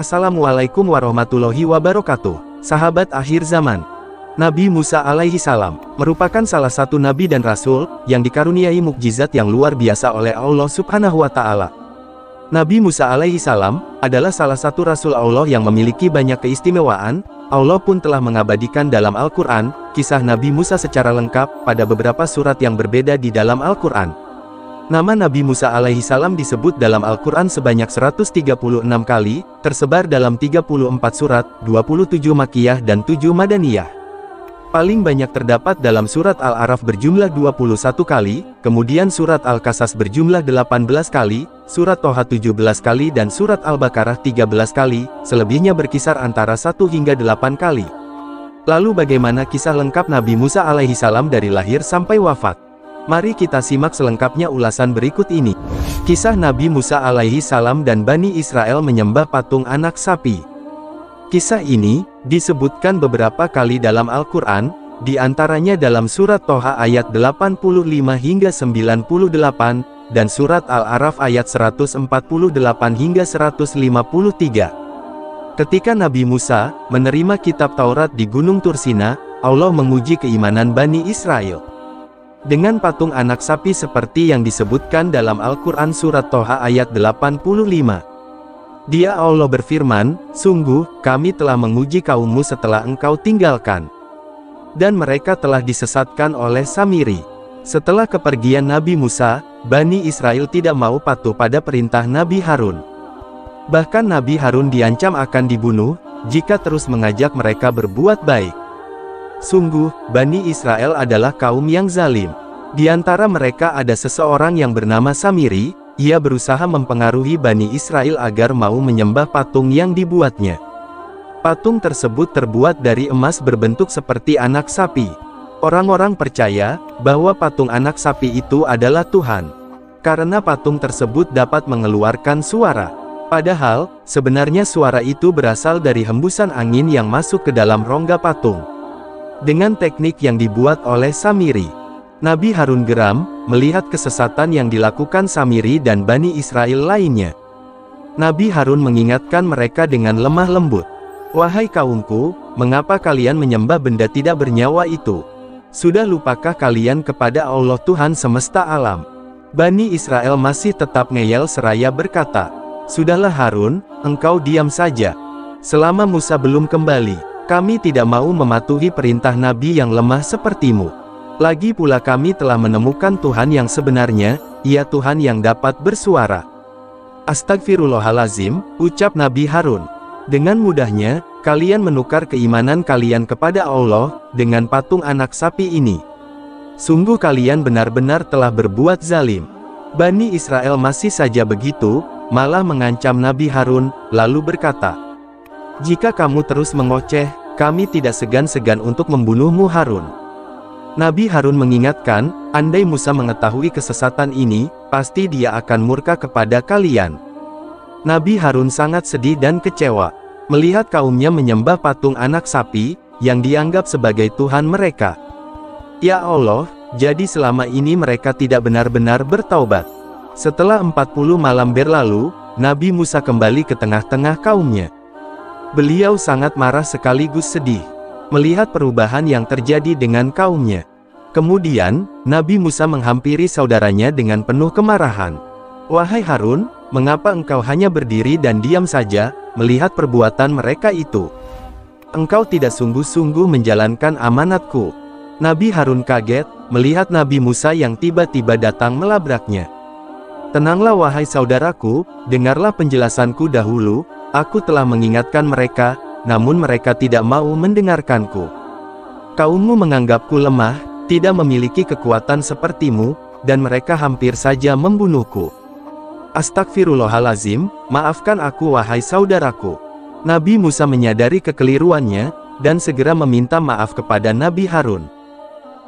Assalamualaikum warahmatullahi wabarakatuh. Sahabat akhir zaman. Nabi Musa alaihi salam merupakan salah satu nabi dan rasul yang dikaruniai mukjizat yang luar biasa oleh Allah Subhanahu wa taala. Nabi Musa alaihi salam adalah salah satu rasul Allah yang memiliki banyak keistimewaan. Allah pun telah mengabadikan dalam Al-Qur'an kisah Nabi Musa secara lengkap pada beberapa surat yang berbeda di dalam Al-Qur'an. Nama Nabi Musa alaihi salam disebut dalam Al-Qur'an sebanyak 136 kali, tersebar dalam 34 surat, 27 Makkiyah dan 7 Madaniyah. Paling banyak terdapat dalam surat Al-A'raf berjumlah 21 kali, kemudian surat Al-Qasas berjumlah 18 kali, surat Toha 17 kali dan surat Al-Baqarah 13 kali, selebihnya berkisar antara 1 hingga 8 kali. Lalu bagaimana kisah lengkap Nabi Musa alaihi salam dari lahir sampai wafat? Mari kita simak selengkapnya ulasan berikut ini. Kisah Nabi Musa alaihi salam dan Bani Israel menyembah patung anak sapi. Kisah ini disebutkan beberapa kali dalam Al-Qur'an, di antaranya dalam surat Toha ayat 85 hingga 98 dan surat Al-A'raf ayat 148 hingga 153. Ketika Nabi Musa menerima kitab Taurat di Gunung Tursina, Allah menguji keimanan Bani Israel dengan patung anak sapi seperti yang disebutkan dalam Al-Qur'an surat Toha ayat 85. Dia Allah berfirman, "Sungguh, kami telah menguji kaummu setelah engkau tinggalkan. Dan mereka telah disesatkan oleh Samiri." Setelah kepergian Nabi Musa, Bani Israel tidak mau patuh pada perintah Nabi Harun. Bahkan Nabi Harun diancam akan dibunuh, jika terus mengajak mereka berbuat baik. Sungguh, Bani Israel adalah kaum yang zalim. Di antara mereka ada seseorang yang bernama Samiri, ia berusaha mempengaruhi Bani Israel agar mau menyembah patung yang dibuatnya. Patung tersebut terbuat dari emas berbentuk seperti anak sapi. Orang-orang percaya bahwa patung anak sapi itu adalah Tuhan, karena patung tersebut dapat mengeluarkan suara. Padahal, sebenarnya suara itu berasal dari hembusan angin yang masuk ke dalam rongga patung. Dengan teknik yang dibuat oleh Samiri, Nabi Harun geram melihat kesesatan yang dilakukan Samiri dan Bani Israel lainnya. Nabi Harun mengingatkan mereka dengan lemah lembut. "Wahai kaumku, mengapa kalian menyembah benda tidak bernyawa itu? Sudah lupakah kalian kepada Allah Tuhan semesta alam?" Bani Israel masih tetap ngeyel seraya berkata, "Sudahlah Harun, engkau diam saja. Selama Musa belum kembali, kami tidak mau mematuhi perintah Nabi yang lemah sepertimu. Lagi pula kami telah menemukan Tuhan yang sebenarnya, ia Tuhan yang dapat bersuara." "Astagfirullahalazim," ucap Nabi Harun. "Dengan mudahnya, kalian menukar keimanan kalian kepada Allah, dengan patung anak sapi ini. Sungguh kalian benar-benar telah berbuat zalim." Bani Israel masih saja begitu, malah mengancam Nabi Harun, lalu berkata, "Jika kamu terus mengoceh, kami tidak segan-segan untuk membunuhmu Harun." Nabi Harun mengingatkan, andai Musa mengetahui kesesatan ini, pasti dia akan murka kepada kalian. Nabi Harun sangat sedih dan kecewa melihat kaumnya menyembah patung anak sapi, yang dianggap sebagai Tuhan mereka. Ya Allah, jadi selama ini mereka tidak benar-benar bertaubat. Setelah 40 malam berlalu, Nabi Musa kembali ke tengah-tengah kaumnya. Beliau sangat marah sekaligus sedih melihat perubahan yang terjadi dengan kaumnya. Kemudian, Nabi Musa menghampiri saudaranya dengan penuh kemarahan. "Wahai Harun, mengapa engkau hanya berdiri dan diam saja, melihat perbuatan mereka itu? Engkau tidak sungguh-sungguh menjalankan amanatku." Nabi Harun kaget melihat Nabi Musa yang tiba-tiba datang melabraknya. "Tenanglah wahai saudaraku, dengarlah penjelasanku dahulu. Aku telah mengingatkan mereka, namun mereka tidak mau mendengarkanku. Kaummu menganggapku lemah, tidak memiliki kekuatan sepertimu, dan mereka hampir saja membunuhku. Astagfirullahalazim, maafkan aku wahai saudaraku." Nabi Musa menyadari kekeliruannya, dan segera meminta maaf kepada Nabi Harun.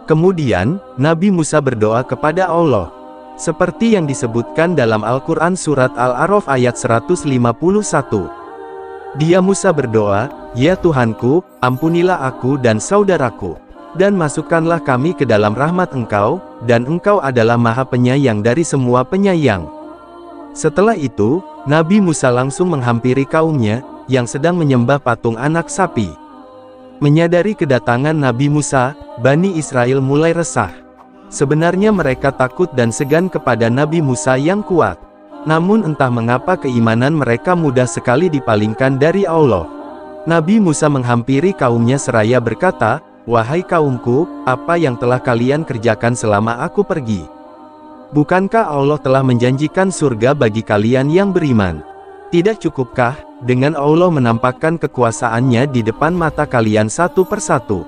Kemudian, Nabi Musa berdoa kepada Allah. Seperti yang disebutkan dalam Al-Qur'an surat Al-A'raf ayat 151. Dia Musa berdoa, "Ya Tuhanku, ampunilah aku dan saudaraku, dan masukkanlah kami ke dalam rahmat Engkau, dan Engkau adalah Maha Penyayang dari semua penyayang." Setelah itu, Nabi Musa langsung menghampiri kaumnya, yang sedang menyembah patung anak sapi. Menyadari kedatangan Nabi Musa, Bani Israel mulai resah. Sebenarnya mereka takut dan segan kepada Nabi Musa yang kuat. Namun entah mengapa keimanan mereka mudah sekali dipalingkan dari Allah. Nabi Musa menghampiri kaumnya seraya berkata, "Wahai kaumku, apa yang telah kalian kerjakan selama aku pergi? Bukankah Allah telah menjanjikan surga bagi kalian yang beriman? Tidak cukupkah dengan Allah menampakkan kekuasaannya di depan mata kalian satu persatu?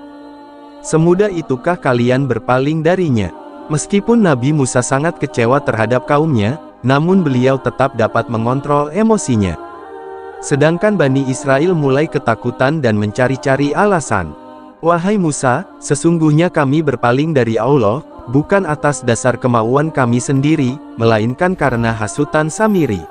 Semudah itukah kalian berpaling darinya?" Meskipun Nabi Musa sangat kecewa terhadap kaumnya, namun beliau tetap dapat mengontrol emosinya. Sedangkan Bani Israel mulai ketakutan dan mencari-cari alasan. "Wahai Musa, sesungguhnya kami berpaling dari Allah, bukan atas dasar kemauan kami sendiri, melainkan karena hasutan Samiri.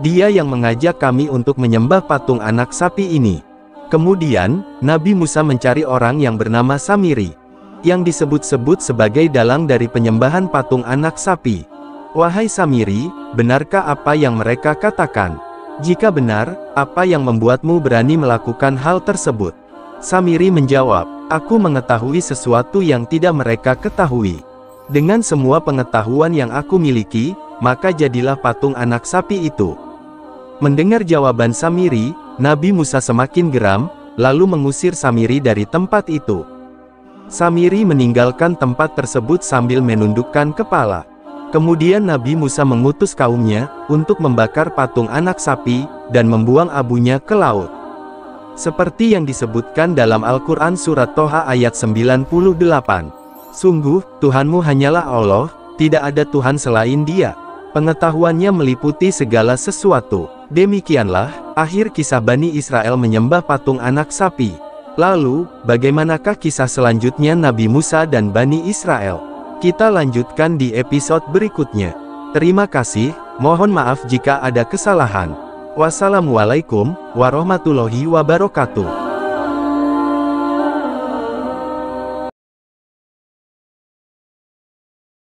Dia yang mengajak kami untuk menyembah patung anak sapi ini." Kemudian, Nabi Musa mencari orang yang bernama Samiri, yang disebut-sebut sebagai dalang dari penyembahan patung anak sapi. "Wahai Samiri, benarkah apa yang mereka katakan? Jika benar, apa yang membuatmu berani melakukan hal tersebut?" Samiri menjawab, "Aku mengetahui sesuatu yang tidak mereka ketahui. Dengan semua pengetahuan yang aku miliki, maka jadilah patung anak sapi itu." Mendengar jawaban Samiri, Nabi Musa semakin geram, lalu mengusir Samiri dari tempat itu. Samiri meninggalkan tempat tersebut sambil menundukkan kepala. Kemudian Nabi Musa mengutus kaumnya untuk membakar patung anak sapi dan membuang abunya ke laut. Seperti yang disebutkan dalam Al-Quran Surat Toha ayat 98. "Sungguh, Tuhanmu hanyalah Allah, tidak ada Tuhan selain Dia. Pengetahuannya meliputi segala sesuatu." Demikianlah akhir kisah Bani Israel menyembah patung anak sapi. Lalu, bagaimanakah kisah selanjutnya Nabi Musa dan Bani Israel? Kita lanjutkan di episode berikutnya. Terima kasih, mohon maaf jika ada kesalahan. Wassalamualaikum warahmatullahi wabarakatuh.